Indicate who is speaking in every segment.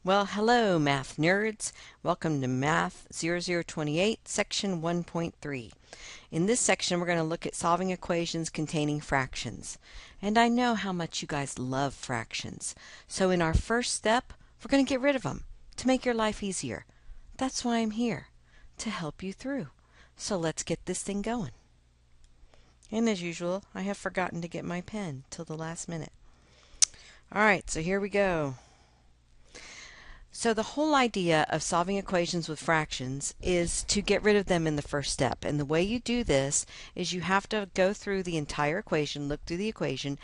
Speaker 1: Well, hello, math nerds. Welcome to Math 0028, Section 1.3. In this section, we're going to look at solving equations containing fractions. And I know how much you guys love fractions. So in our first step, we're going to get rid of them to make your life easier. That's why I'm here, to help you through. So let's get this thing going. And as usual, I have forgotten to get my pen till the last minute. All right, so here we go. So the whole idea of solving equations with fractions is to get rid of them in the first step. And the way you do this is you have to go through the entire equation, look through the equation,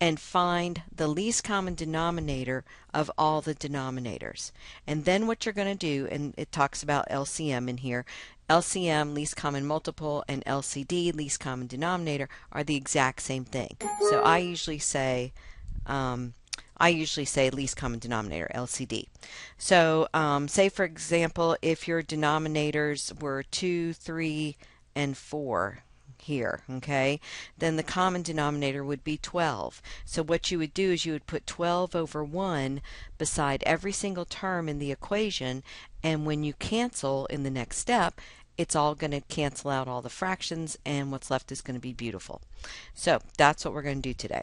Speaker 1: and find the least common denominator of all the denominators. And then what you're going to do, and it talks about LCM in here, LCM, least common multiple, and LCD, least common denominator, are the exact same thing. So I usually say least common denominator, LCD. So say for example, if your denominators were 2, 3, and 4 here, okay, then the common denominator would be 12. So what you would do is you would put 12 over 1 beside every single term in the equation, and when you cancel in the next step, it's all going to cancel out all the fractions, and what's left is going to be beautiful. So that's what we're going to do today.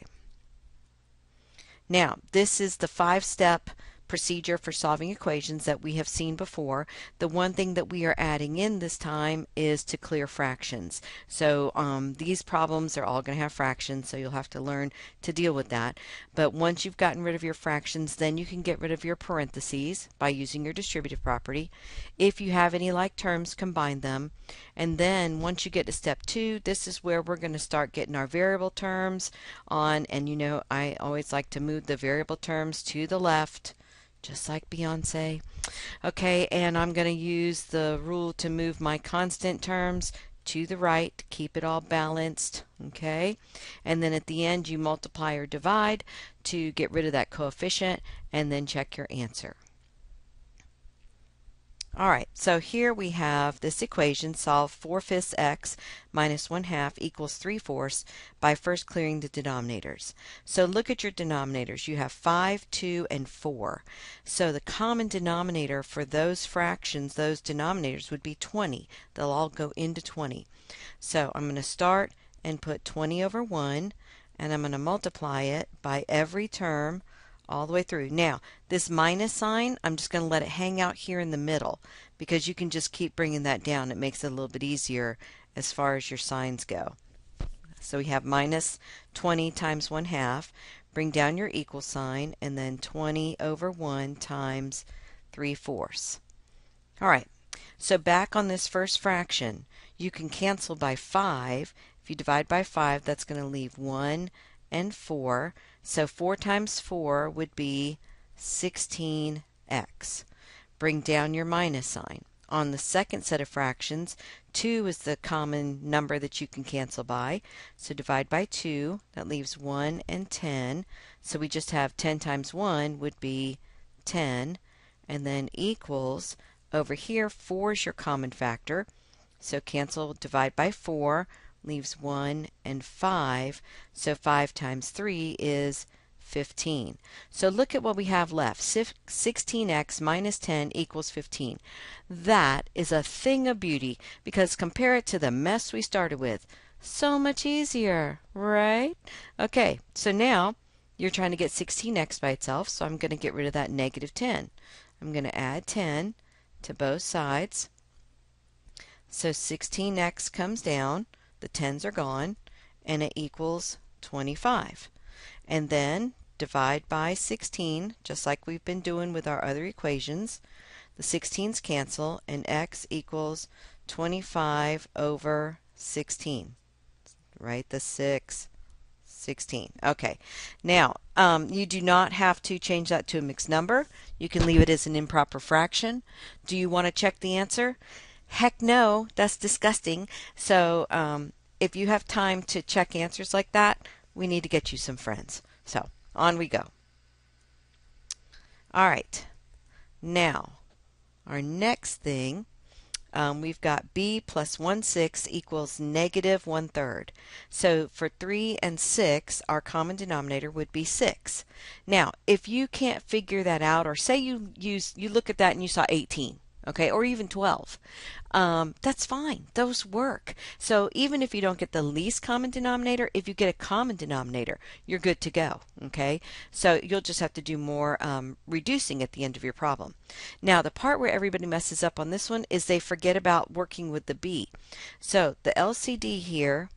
Speaker 1: Now, this is the 5-step procedure for solving equations that we have seen before. The one thing that we are adding in this time is to clear fractions. So these problems are all going to have fractions, so you'll have to learn to deal with that. But once you've gotten rid of your fractions, then you can get rid of your parentheses by using your distributive property. If you have any like terms, combine them. And then once you get to step 2, this is where we're going to start getting our variable terms on. And you know, I always like to move the variable terms to the left, just like Beyonce. Okay, and I'm going to use the rule to move my constant terms to the right, keep it all balanced. Okay, and then at the end you multiply or divide to get rid of that coefficient, and then check your answer. All right, so here we have this equation: solve 4/5 x minus 1/2 equals 3/4 by first clearing the denominators. So look at your denominators. You have 5, 2, and 4. So the common denominator for those fractions, those denominators, would be 20. They'll all go into 20. So I'm going to start and put 20 over 1, and I'm going to multiply it by every term all the way through. Now, this minus sign, I'm just going to let it hang out here in the middle, because you can just keep bringing that down. It makes it a little bit easier as far as your signs go. So we have minus 20 times 1/2. Bring down your equal sign, and then 20 over 1 times 3/4. All right, so back on this first fraction, you can cancel by 5. If you divide by 5, that's going to leave 1 and 4. So 4 times 4 would be 16x. Bring down your minus sign. On the second set of fractions, 2 is the common number that you can cancel by. So divide by 2. That leaves 1 and 10. So we just have 10 times 1 would be 10. And then equals, over here, 4 is your common factor. So cancel, divide by 4. Leaves 1 and 5. So 5 times 3 is 15. So look at what we have left. 16x minus 10 equals 15. That is a thing of beauty, because compare it to the mess we started with. So much easier, right? Okay, so now you're trying to get 16x by itself, so I'm going to get rid of that negative 10. I'm going to add 10 to both sides. So 16x comes down. The 10s are gone, and it equals 25. And then divide by 16, just like we've been doing with our other equations. The 16s cancel, and x equals 25 over 16. Right, the 16. Okay, now you do not have to change that to a mixed number. You can leave it as an improper fraction. Do you want to check the answer? Heck no, that's disgusting. So if you have time to check answers like that, we need to get you some friends. So on we go. All right, now our next thing, we've got b plus 1/6 equals negative 1/3. So for 3 and 6, our common denominator would be 6. Now, if you can't figure that out, or say you look at that and you saw 18, okay, or even 12, that's fine. Those work. So even if you don't get the least common denominator, if you get a common denominator, you're good to go. Okay, so you'll just have to do more reducing at the end of your problem. Now, the part where everybody messes up on this one is they forget about working with the b. So the LCD here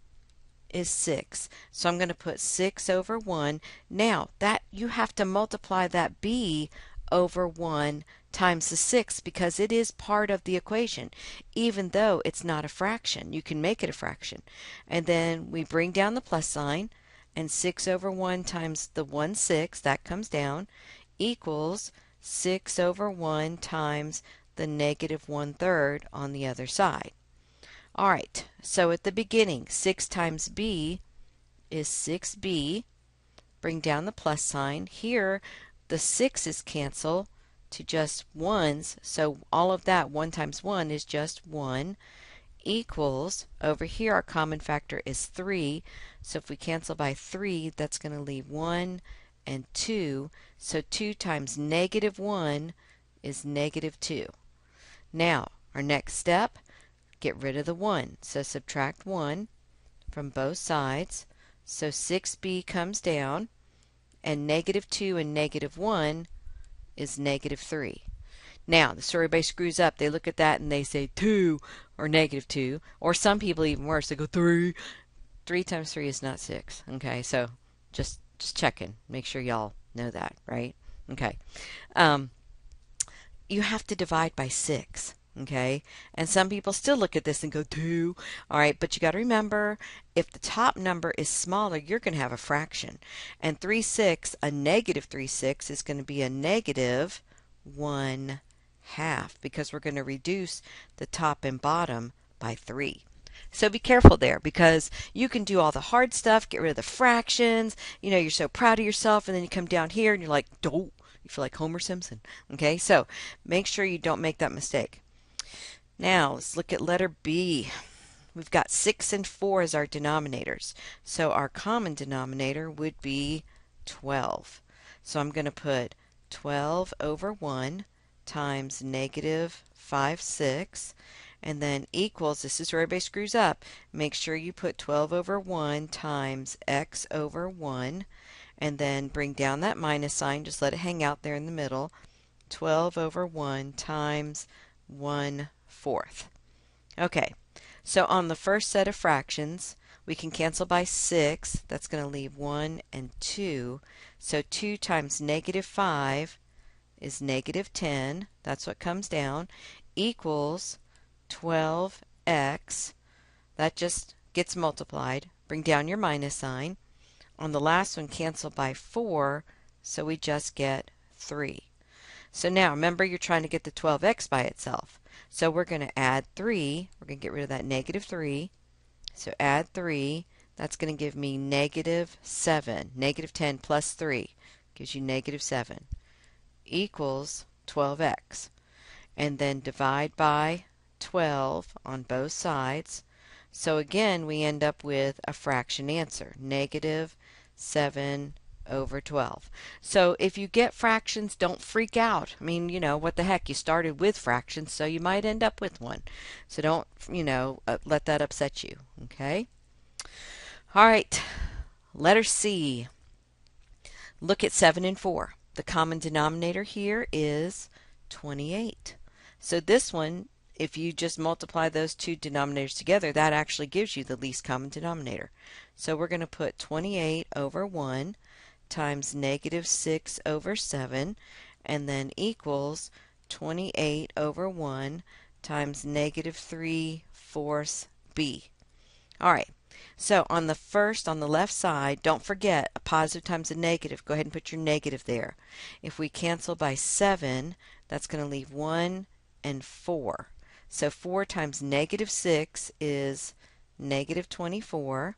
Speaker 1: is 6. So I'm going to put 6 over 1. Now, that you have to multiply that b over 1 times the 6 because it is part of the equation. Even though it's not a fraction, you can make it a fraction. And then we bring down the plus sign, and 6 over 1 times the 1/6, that comes down, equals 6 over 1 times the negative 1/3 on the other side. All right, so at the beginning, 6 times b is 6b. Bring down the plus sign. Here, the 6's cancel to just 1's, so all of that, 1 times 1 is just 1, equals, over here our common factor is 3, so if we cancel by 3, that's going to leave 1 and 2, so 2 times negative 1 is negative 2. Now, our next step, get rid of the 1, so subtract 1 from both sides, so 6b comes down, and negative 2 and negative 1 is negative 3. Now, the story everybody screws up. They look at that and they say 2 or negative 2, or some people even worse, they go 3. 3 times 3 is not 6. Okay, so just checking. Make sure y'all know that, right? Okay. You have to divide by 6. Okay, and some people still look at this and go 2. All right, but you got to remember, if the top number is smaller, you're going to have a fraction. And 3/6, a negative 3/6 is going to be a negative 1/2 because we're going to reduce the top and bottom by 3. So be careful there because you can do all the hard stuff, get rid of the fractions, you know, you're so proud of yourself, and then you come down here and you're like, oh, you feel like Homer Simpson. Okay, so make sure you don't make that mistake. Now, let's look at letter B. We've got 6 and 4 as our denominators. So our common denominator would be 12. So I'm going to put 12 over 1 times negative 5/6, and then equals, this is where everybody screws up, make sure you put 12 over 1 times x over 1, and then bring down that minus sign, just let it hang out there in the middle, 12 over 1 times 1/4. Okay, so on the first set of fractions, we can cancel by 6. That's going to leave 1 and 2. So 2 times negative 5 is negative 10. That's what comes down. Equals 12x. That just gets multiplied. Bring down your minus sign. On the last one, cancel by 4. So we just get 3. So now, remember, you're trying to get the 12x by itself. So we're going to add 3. We're going to get rid of that negative 3. So add 3. That's going to give me negative 7. Negative 10 plus 3 gives you negative 7 equals 12x. And then divide by 12 on both sides. So again, we end up with a fraction answer, negative 7 over 12. So if you get fractions, don't freak out. I mean, you know, what the heck, you started with fractions, so you might end up with one. So don't, you know, let that upset you, okay? All right, letter C. Look at 7 and 4. The common denominator here is 28. So this one, if you just multiply those two denominators together, that actually gives you the least common denominator. So we're going to put 28 over 1 times negative 6 over 7, and then equals 28 over 1 times negative 3/4 b. All right, so on the left side, don't forget a positive times a negative. Go ahead and put your negative there. If we cancel by 7, that's going to leave 1 and 4. So 4 times negative 6 is negative 24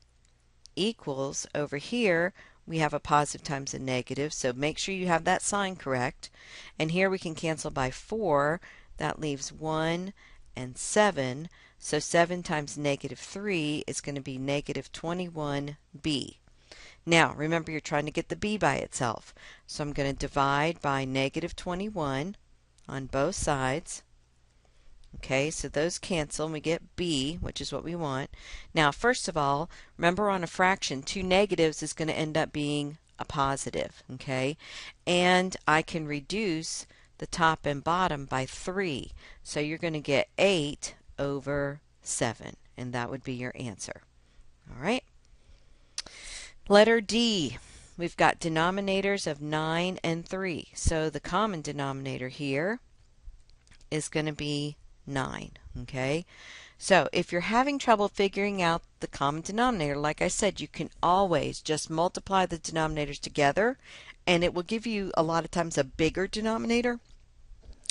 Speaker 1: equals, over here, we have a positive times a negative, so make sure you have that sign correct. And here we can cancel by 4. That leaves 1 and 7. So 7 times negative 3 is going to be negative 21b. Now, remember, you're trying to get the b by itself. So I'm going to divide by negative 21 on both sides. Okay, so those cancel and we get b, which is what we want. Now, first of all, remember on a fraction, two negatives is going to end up being a positive. Okay, and I can reduce the top and bottom by 3. So you're going to get 8 over 7, and that would be your answer. All right. Letter D. We've got denominators of 9 and 3. So the common denominator here is going to be 9. Okay, so if you're having trouble figuring out the common denominator, like I said, you can always just multiply the denominators together and it will give you a lot of times a bigger denominator,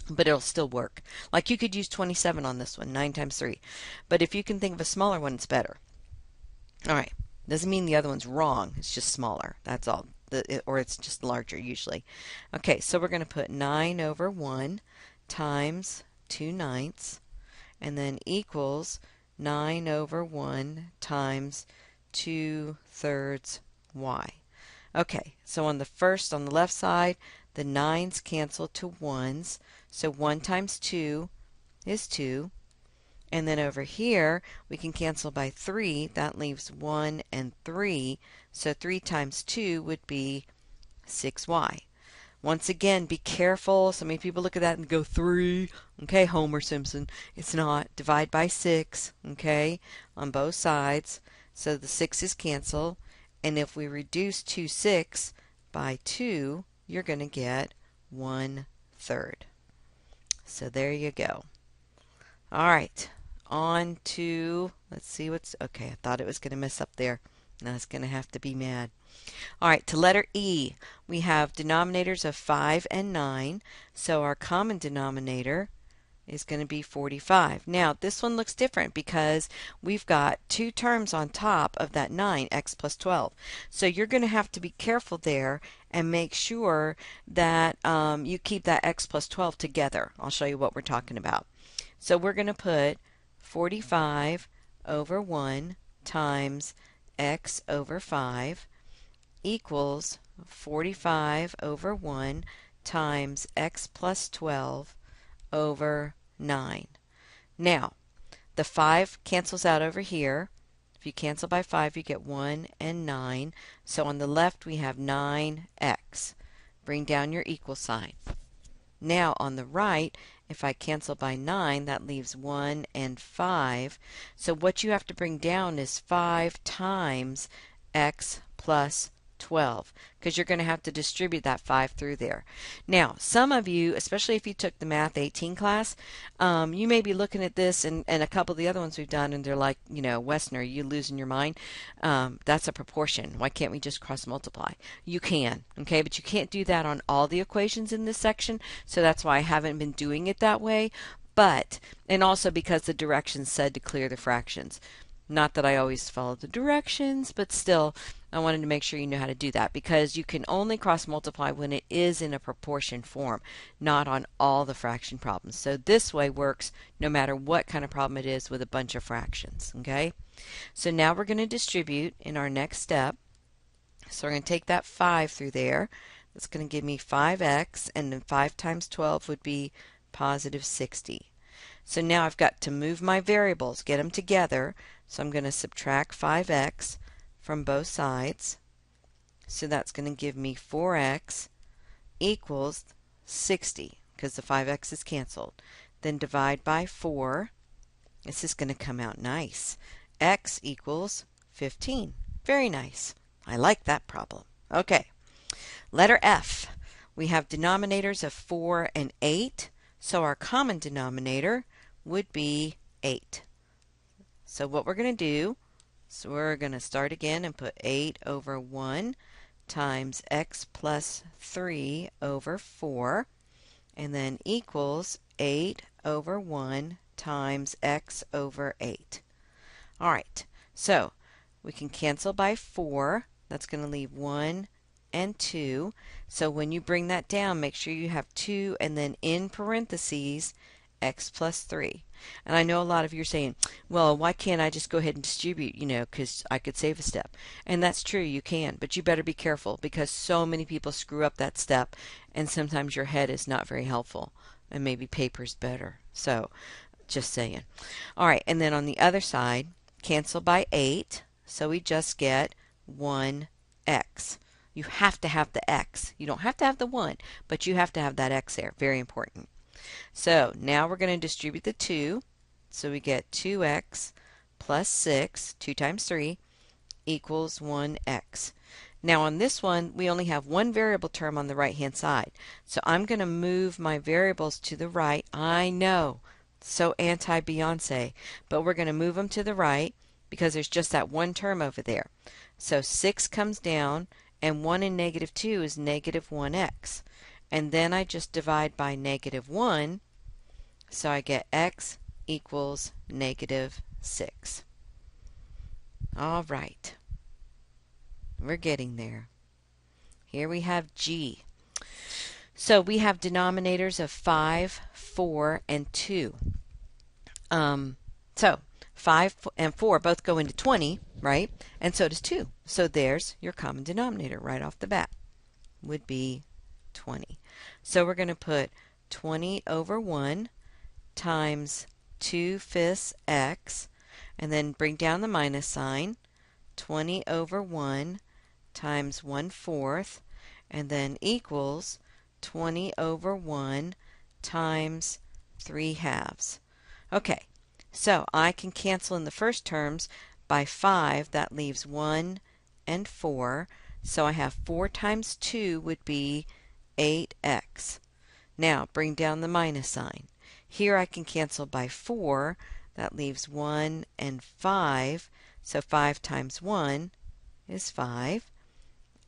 Speaker 1: but it'll still work. Like you could use 27 on this one, 9 times 3. But if you can think of a smaller one, it's better. All right, doesn't mean the other one's wrong, it's just smaller, that's all. Or it's just larger usually. Okay, so we're going to put 9 over 1 times 2/9, and then equals 9 over 1 times 2/3 y. Okay, so on the left side, the 9's cancel to 1's, so 1 times 2 is 2. And then over here, we can cancel by 3. That leaves 1 and 3. So 3 times 2 would be 6y. Once again, be careful. So many people look at that and go 3. Okay, Homer Simpson. It's not. Divide by 6. Okay, on both sides. So the 6's cancel. And if we reduce 2/6 by 2, you're going to get 1/3. So there you go. All right, on to, let's see what's, okay, I thought it was going to mess up there. Now it's going to have to be mad. All right, to letter E, we have denominators of 5 and 9. So our common denominator is going to be 45. Now, this one looks different because we've got two terms on top of that 9, x plus 12. So you're going to have to be careful there and make sure that you keep that x plus 12 together. I'll show you what we're talking about. So we're going to put 45 over 1 times x over 5 equals 45 over 1 times x plus 12 over 9. Now, the 5 cancels out over here. If you cancel by 5, you get 1 and 9. So on the left, we have 9x. Bring down your equal sign. Now on the right, if I cancel by 9, that leaves 1 and 5. So what you have to bring down is 5 times x plus 12, because you're going to have to distribute that 5 through there. Now, some of you, especially if you took the Math 18 class, you may be looking at this and a couple of the other ones we've done, and they're like, you know, Weston, are you losing your mind? That's a proportion. Why can't we just cross multiply? You can, okay, but you can't do that on all the equations in this section, so that's why I haven't been doing it that way. But, and also because the directions said to clear the fractions. Not that I always follow the directions, but still, I wanted to make sure you know how to do that, because you can only cross multiply when it is in a proportion form, not on all the fraction problems. So this way works no matter what kind of problem it is with a bunch of fractions. Okay, so now we're going to distribute in our next step. So we're going to take that 5 through there. That's going to give me 5x, and then 5 times 12 would be positive 60. So now I've got to move my variables, get them together. So I'm going to subtract 5x from both sides. So that's going to give me 4x equals 60, because the 5x is canceled. Then divide by 4. This is going to come out nice. X equals 15. Very nice. I like that problem. Okay. Letter F. We have denominators of 4 and 8. So our common denominator would be 8. So what we're going to do, so we're going to start again and put 8 over 1 times x plus 3 over 4, and then equals 8 over 1 times x over 8. All right, so we can cancel by 4. That's going to leave 1 and 2. So when you bring that down, make sure you have 2 and then in parentheses x plus 3. And I know a lot of you are saying, well, why can't I just go ahead and distribute, because I could save a step. And that's true, you can, but you better be careful because so many people screw up that step, and sometimes your head is not very helpful, and maybe paper's better. So, just saying. All right, and then on the other side, cancel by 8, so we just get 1x. You have to have the x. You don't have to have the 1, but you have to have that x there. Very important. So now we're going to distribute the 2. So we get 2x plus 6, 2 times 3, equals 1x. Now on this one, we only have one variable term on the right-hand side. So I'm going to move my variables to the right. I know, so anti-Beyonce, but we're going to move them to the right because there's just that one term over there. So 6 comes down, and 1 and negative 2 is negative 1x. And then I just divide by negative 1, so I get x equals negative 6. All right. We're getting there. Here we have g. So we have denominators of 5, 4, and 2. So 5 and 4 both go into 20, right? And so does 2. So there's your common denominator right off the bat. Would be 20. So we're going to put 20 over 1 times 2/5 x, and then bring down the minus sign. 20 over 1 times 1/4, and then equals 20 over 1 times 3/2. Okay, so I can cancel in the first terms by 5. That leaves 1 and 4. So I have 4 times 2 would be 8x. Now bring down the minus sign. Here I can cancel by 4. That leaves 1 and 5. So 5 times 1 is 5.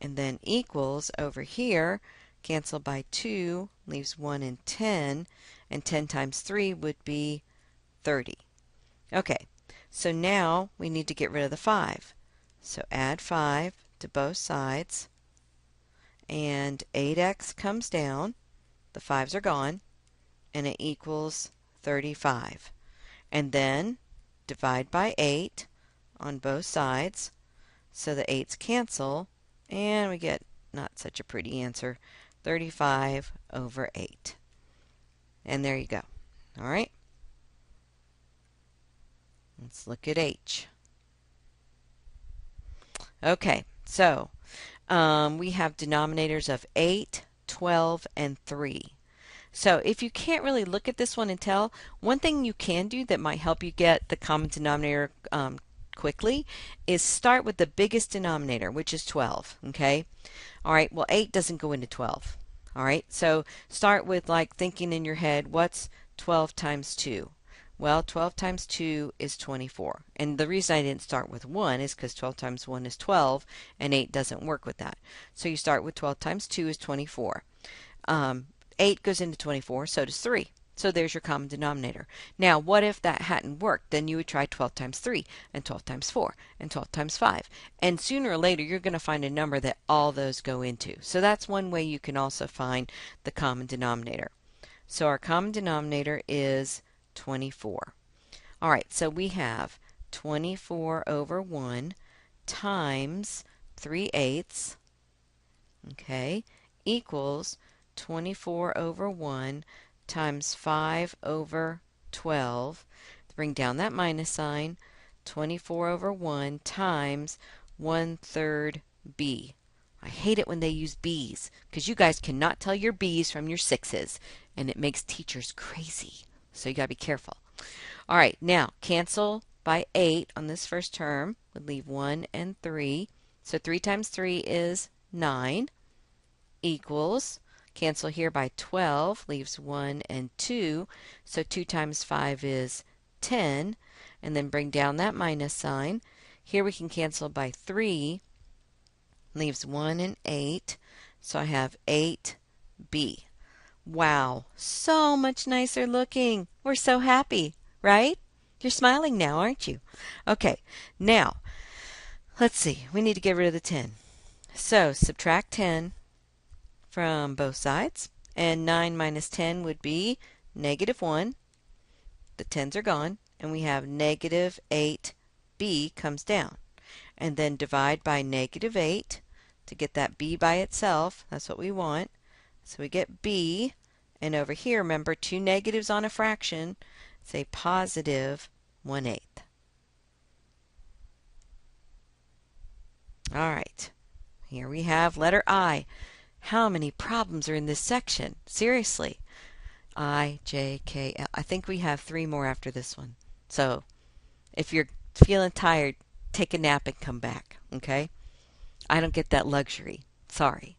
Speaker 1: And then equals over here, cancel by 2, leaves 1 and 10. And 10 times 3 would be 30. Okay, so now we need to get rid of the 5. So add 5 to both sides. And 8x comes down. The 5's are gone. And it equals 35. And then divide by 8 on both sides. So the 8's cancel. And we get not such a pretty answer. 35 over 8. And there you go. All right. Let's look at H. Okay, so we have denominators of 8, 12, and 3. So if you can't really look at this one and tell, one thing you can do that might help you get the common denominator quickly is start with the biggest denominator, which is 12. Okay? All right, well 8 doesn't go into 12. All right, so start with like thinking in your head, what's 12 times 2? Well, 12 times 2 is 24. And the reason I didn't start with 1 is because 12 times 1 is 12, and 8 doesn't work with that. So you start with 12 times 2 is 24. 8 goes into 24, so does 3. So there's your common denominator. Now, what if that hadn't worked? Then you would try 12 times 3, and 12 times 4, and 12 times 5. And sooner or later, you're going to find a number that all those go into. So that's one way you can also find the common denominator. So our common denominator is 24. All right, so we have 24 over 1 times 3/8, okay, equals 24 over 1 times 5 over 12. Bring down that minus sign. 24 over 1 times 1/3 b. I hate it when they use b's because you guys cannot tell your b's from your 6's, and it makes teachers crazy. So you got to be careful. All right, now cancel by 8 on this first term. Would leave 1 and 3. So 3 times 3 is 9. Equals, cancel here by 12, leaves 1 and 2. So 2 times 5 is 10. And then bring down that minus sign. Here we can cancel by 3. Leaves 1 and 8. So I have 8b. Wow, so much nicer looking. We're so happy, right? You're smiling now, aren't you? Okay, now, let's see. We need to get rid of the 10. So subtract 10 from both sides. And 9 minus 10 would be negative 1. the 10s are gone, and we have negative 8b comes down. And then divide by negative 8 to get that b by itself. That's what we want. So we get b, and over here, remember, two negatives on a fraction, it's a positive 1/8. All right, here we have letter I. How many problems are in this section? Seriously. I, J, K, L. I think we have 3 more after this one. So if you're feeling tired, take a nap and come back, okay? I don't get that luxury. Sorry.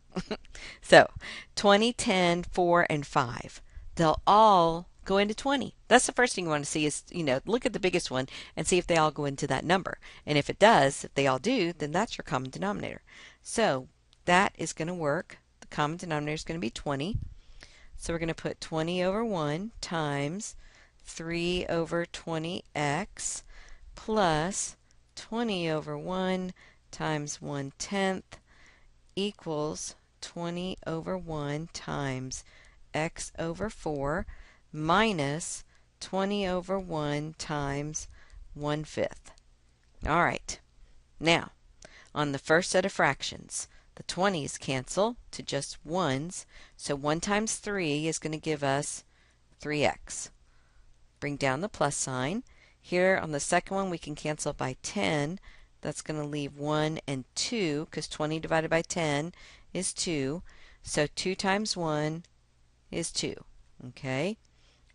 Speaker 1: So 20, 10, 4, and 5. They'll all go into 20. That's the first thing you want to see is, look at the biggest one and see if they all go into that number. And if it does, if they all do, then that's your common denominator. So that is going to work. The common denominator is going to be 20. So we're going to put 20 over 1 times 3 over 20x plus 20 over 1 times 1/10 equals 20 over 1 times x over 4 minus 20 over 1 times 1/5. All right. Now, on the first set of fractions, the 20s cancel to just 1s, so 1 times 3 is going to give us 3x. Bring down the plus sign. Here on the second one we can cancel by 10. That's going to leave 1 and 2 because 20 divided by 10 is 2. So 2 times 1 is 2. Okay?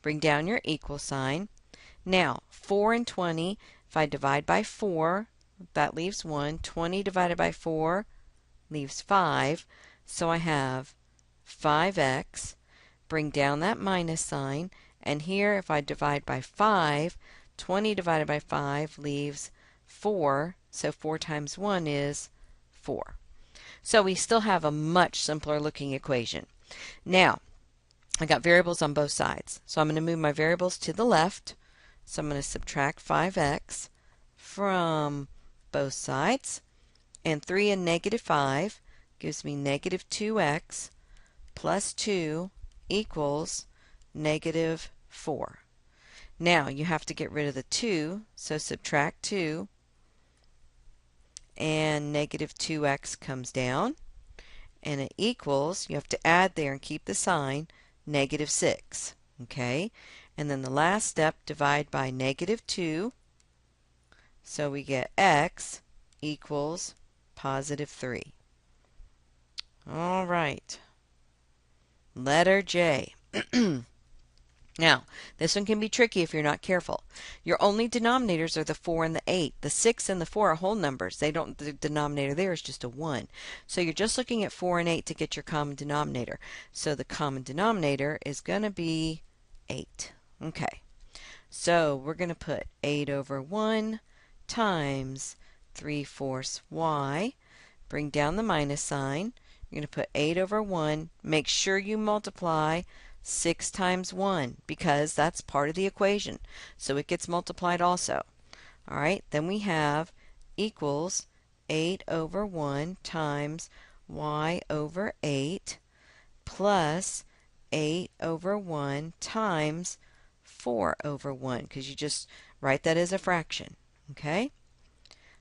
Speaker 1: Bring down your equal sign. Now, 4 and 20, if I divide by 4, that leaves 1. 20 divided by 4 leaves 5. So I have 5x. Bring down that minus sign. And here, if I divide by 5, 20 divided by 5 leaves 4. So 4 times 1 is 4. So we still have a much simpler looking equation. Now, I got variables on both sides. So I'm going to move my variables to the left. So I'm going to subtract 5x from both sides. And 3 and negative 5 gives me negative 2x plus 2 equals negative 4. Now you have to get rid of the 2, so subtract 2, and negative 2x comes down, and it equals, you have to add there and keep the sign, negative 6. Okay, and then the last step, divide by negative 2, so we get x equals positive 3. All right, letter J. Now, this one can be tricky if you're not careful. Your only denominators are the 4 and the 8. The 6 and the 4 are whole numbers. The denominator there is just a 1. So you're just looking at 4 and 8 to get your common denominator. So the common denominator is going to be 8. Okay. So we're going to put 8 over 1 times 3/4 y. Bring down the minus sign. You're going to put 8 over 1. Make sure you multiply 6 times 1 because that's part of the equation. So it gets multiplied also. All right, then we have equals 8 over 1 times y over 8 plus 8 over 1 times 4 over 1 because you just write that as a fraction. Okay?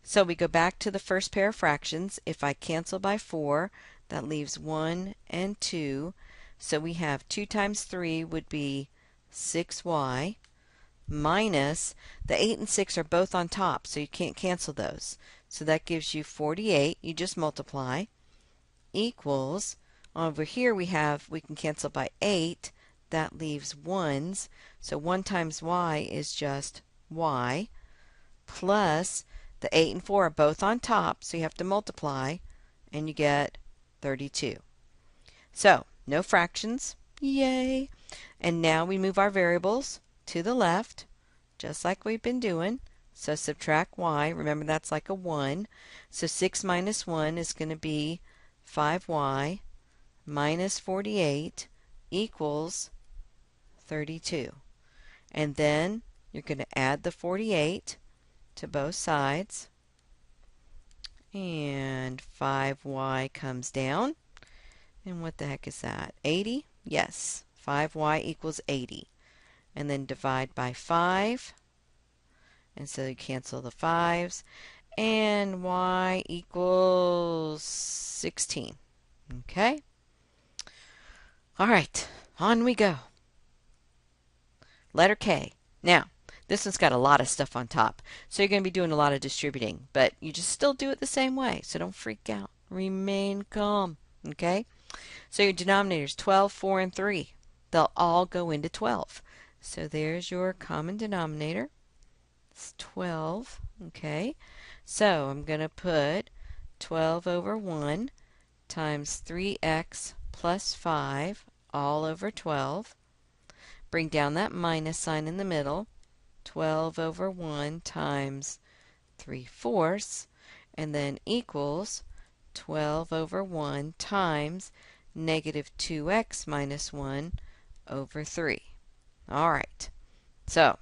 Speaker 1: So we go back to the first pair of fractions. If I cancel by 4, that leaves 1 and 2. So we have 2 times 3 would be 6y minus the 8 and 6 are both on top, so you can't cancel those. So that gives you 48. You just multiply equals, over here we can cancel by 8. That leaves 1s. So 1 times y is just y plus the 8 and 4 are both on top, so you have to multiply and you get 32. So no fractions. Yay! And now we move our variables to the left, just like we've been doing. So subtract y. Remember, that's like a 1. So 6 minus 1 is going to be 5y minus 48 equals 32. And then you're going to add the 48 to both sides. And 5y comes down. And what the heck is that? 80? Yes. 5y equals 80. and then divide by 5. And so you cancel the 5's. And y equals 16. Okay? All right, on we go. Letter K. Now, this one's got a lot of stuff on top, so you're going to be doing a lot of distributing, but you just still do it the same way, so don't freak out. Remain calm, okay? So your denominator is 12, 4, and 3. They'll all go into 12. So there's your common denominator. It's 12, okay? So I'm going to put 12 over 1 times 3x plus 5 all over 12. Bring down that minus sign in the middle. 12 over 1 times 3/4, and then equals 12 over 1 times negative 2x minus 1 over 3. All right, so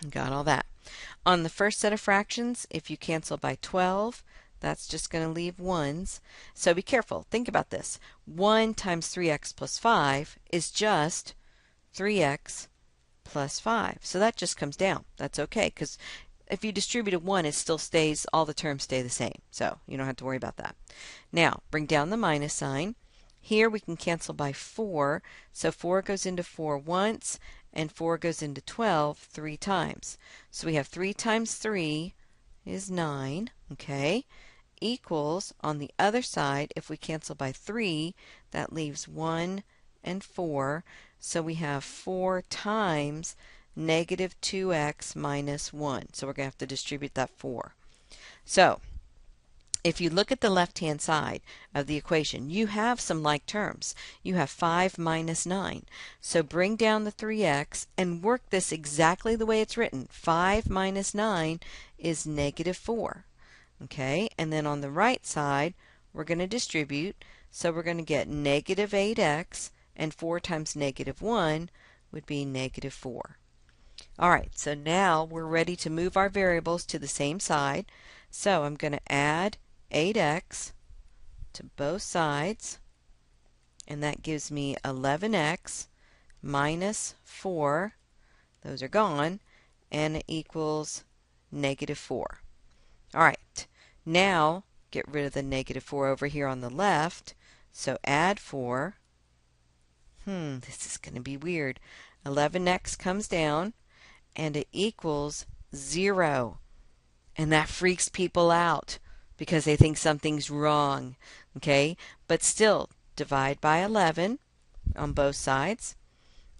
Speaker 1: got all that. On the first set of fractions, if you cancel by 12, that's just going to leave 1's. So be careful. Think about this. 1 times 3x plus 5 is just 3x plus 5. So that just comes down. That's okay, because if you distribute a 1, it still stays, all the terms stay the same. So you don't have to worry about that. Now, bring down the minus sign. Here we can cancel by 4. So 4 goes into 4 once, and 4 goes into 12 3 times. So we have 3 times 3 is 9, okay, equals, on the other side, if we cancel by 3, that leaves 1 and 4. So we have 4 times negative 2x minus 1. So we're going to have to distribute that 4. So if you look at the left-hand side of the equation, you have some like terms. You have 5 minus 9. So bring down the 3x and work this exactly the way it's written. 5 minus 9 is negative 4. Okay, and then on the right side, we're going to distribute. So we're going to get negative 8x, and 4 times negative 1 would be negative 4. All right, so now we're ready to move our variables to the same side. So I'm going to add 8x to both sides, and that gives me 11x minus 4. Those are gone, and it equals negative 4. All right, now get rid of the negative 4 over here on the left. So add 4. This is going to be weird. 11x comes down, and it equals 0. And that freaks people out because they think something's wrong. Okay, but still, divide by 11 on both sides,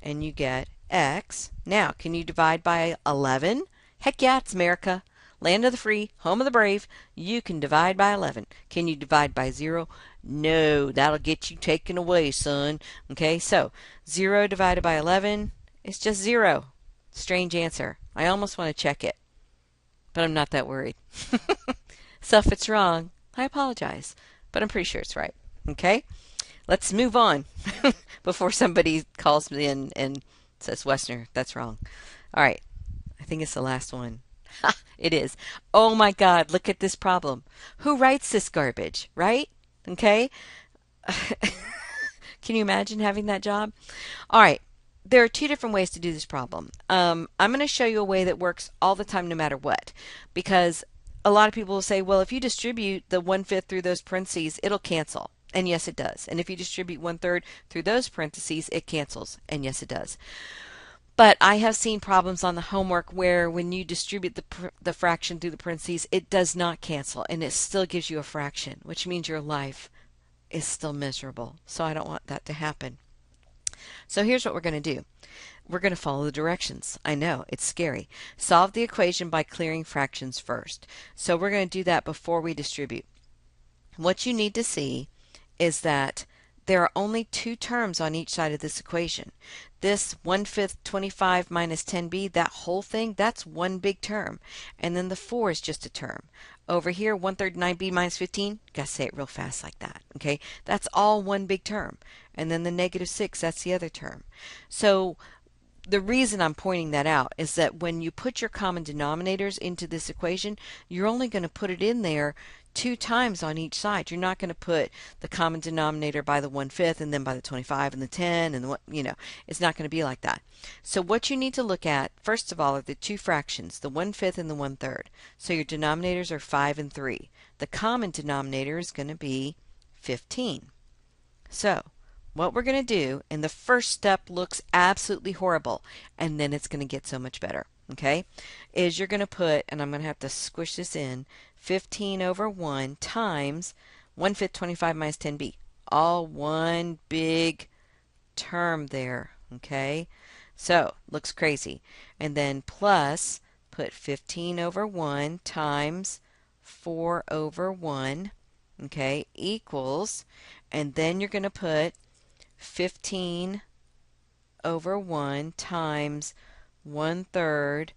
Speaker 1: and you get x. Now, can you divide by 11? Heck yeah, it's America. Land of the free, home of the brave. You can divide by 11. Can you divide by 0? No, that'll get you taken away, son. Okay, so 0 divided by 11 is just 0. Strange answer. I almost want to check it, but I'm not that worried. So if it's wrong, I apologize, but I'm pretty sure it's right. Okay, let's move on before somebody calls me in and says, Wessner, that's wrong. All right, I think it's the last one. It is. Oh my God, look at this problem. Who writes this garbage, right? Okay. Can you imagine having that job? All right. There are two different ways to do this problem. I'm going to show you a way that works all the time no matter what, because a lot of people will say, well, if you distribute the 1/5 through those parentheses, it'll cancel. And yes, it does. And if you distribute 1/3 through those parentheses, it cancels. And yes, it does. But I have seen problems on the homework where when you distribute the fraction through the parentheses, it does not cancel, and it still gives you a fraction, which means your life is still miserable. So I don't want that to happen. So here's what we're going to do. We're going to follow the directions. I know, it's scary. Solve the equation by clearing fractions first. So we're going to do that before we distribute. What you need to see is that there are only 2 terms on each side of this equation. This 1/5 25 minus 10b, that whole thing, that's one big term. And then the 4 is just a term. Over here, 1/3 9b minus 15, gotta say it real fast like that, okay? That's all one big term. And then the negative 6, that's the other term. So the reason I'm pointing that out is that when you put your common denominators into this equation, you're only going to put it in there 2 times on each side. You're not going to put the common denominator by the 1/5 and then by the 25 and the 10 and the, it's not going to be like that. So what you need to look at, first of all, are the two fractions, the 1/5 and the 1/3. So your denominators are 5 and 3. The common denominator is going to be 15. So what we're going to do, and the first step looks absolutely horrible, and then it's going to get so much better, okay, is you're going to put, and I'm going to have to squish this in, 15 over 1 times 1/5 25 minus 10b. All one big term there, okay? So, looks crazy. And then plus, put 15 over 1 times 4 over 1, okay, equals, and then you're going to put 15 over 1 times 1/3,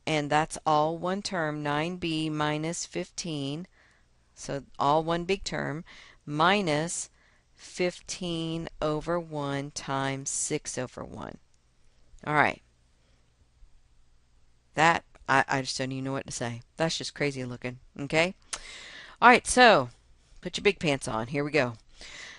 Speaker 1: and that's all one term, 9b minus 15, so all one big term, minus 15 over 1 times 6 over 1. All right. That, I just don't even know what to say. That's just crazy looking, okay? All right, so put your big pants on. Here we go.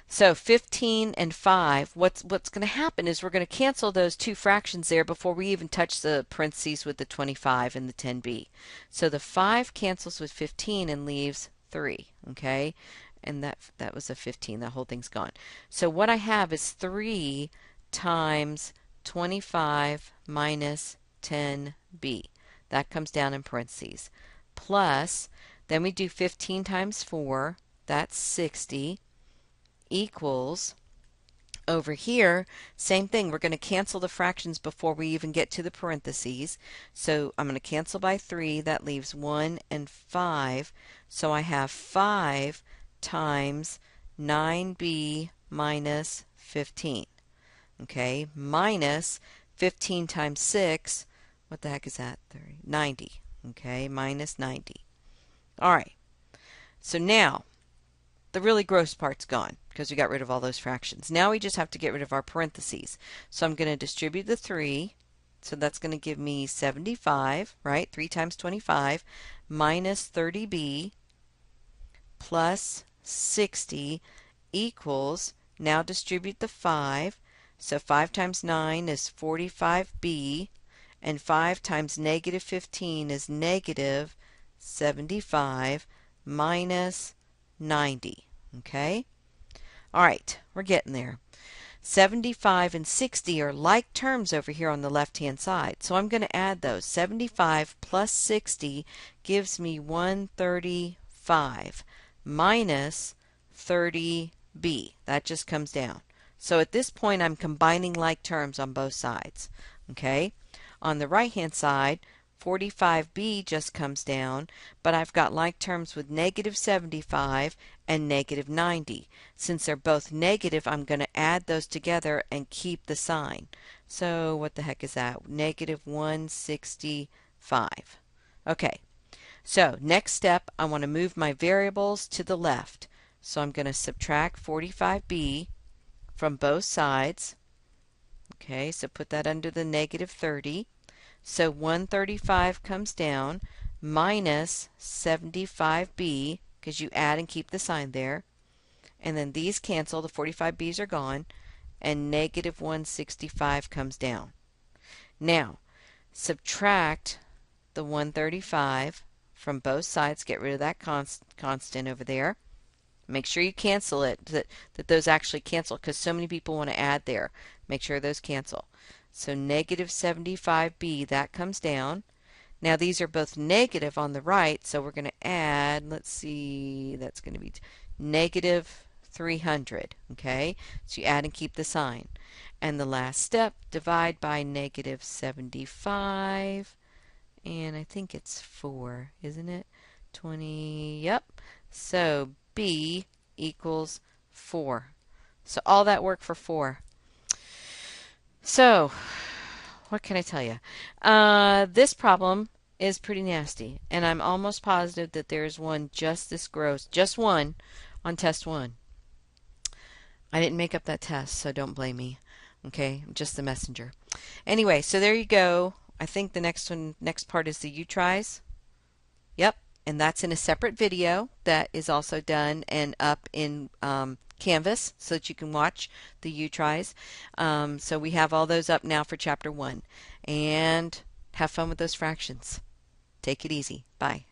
Speaker 1: So 15 and 5, what's going to happen is we're going to cancel those two fractions there before we even touch the parentheses with the 25 and the 10b. So the 5 cancels with 15 and leaves 3, okay? And that was a 15. That whole thing's gone. So what I have is 3 times 25 minus 10b. That comes down in parentheses. Plus, then we do 15 times 4, that's 60, equals, over here, same thing. We're going to cancel the fractions before we even get to the parentheses. So I'm going to cancel by 3. That leaves 1 and 5. So I have 5 times 9b minus 15. Okay, minus 15 times 6. What the heck is that? 30, 90. Okay, minus 90. All right. So now, the really gross part's gone because we got rid of all those fractions. Now we just have to get rid of our parentheses. So I'm going to distribute the 3. So that's going to give me 75, right? 3 times 25 minus 30b plus 60 equals, now distribute the 5. So 5 times 9 is 45b, and 5 times negative 15 is negative 75 minus 90. Okay? All right, we're getting there. 75 and 60 are like terms over here on the left-hand side. So I'm going to add those. 75 plus 60 gives me 135 minus 30b. That just comes down. So at this point, I'm combining like terms on both sides. Okay? On the right-hand side, 45b just comes down, but I've got like terms with negative 75 and negative 90. Since they're both negative, I'm going to add those together and keep the sign. So what the heck is that? Negative 165. Okay, so next step, I want to move my variables to the left. So I'm going to subtract 45b from both sides. Okay, so put that under the negative 30. So 135 comes down minus 75b, because you add and keep the sign there. And then these cancel, the 45b's are gone, and negative 165 comes down. Now, subtract the 135 from both sides, get rid of that constant over there. Make sure you cancel it, that those actually cancel, because so many people want to add there. Make sure those cancel. So negative 75b, that comes down. Now these are both negative on the right, so we're going to add, let's see, that's going to be negative 300. Okay, so you add and keep the sign. And the last step, divide by negative 75. And I think it's 4, isn't it? 20, yep. So b equals 4. So all that work for 4. So, what can I tell you? This problem is pretty nasty, and I'm almost positive that there's one just this gross, just one, on test 1. I didn't make up that test, so don't blame me. Okay, I'm just the messenger. Anyway, so there you go. I think the next part is the U tries. Yep, and that's in a separate video that is also done and up in Canvas so that you can watch the U tries. So we have all those up now for chapter 1. And have fun with those fractions. Take it easy. Bye.